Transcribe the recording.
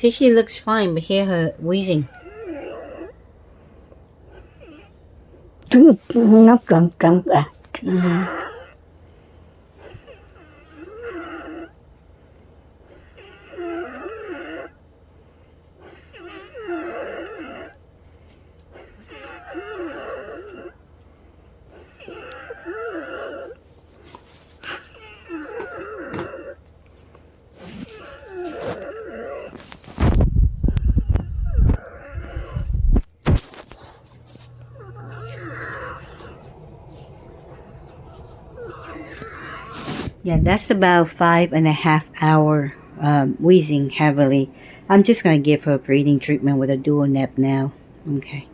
See, she looks fine, but hear her wheezing. Nó tròn tròn à. Yeah, that's about 5.5 hour wheezing heavily. I'm just gonna give her a breathing treatment with a DuoNeb now. Okay.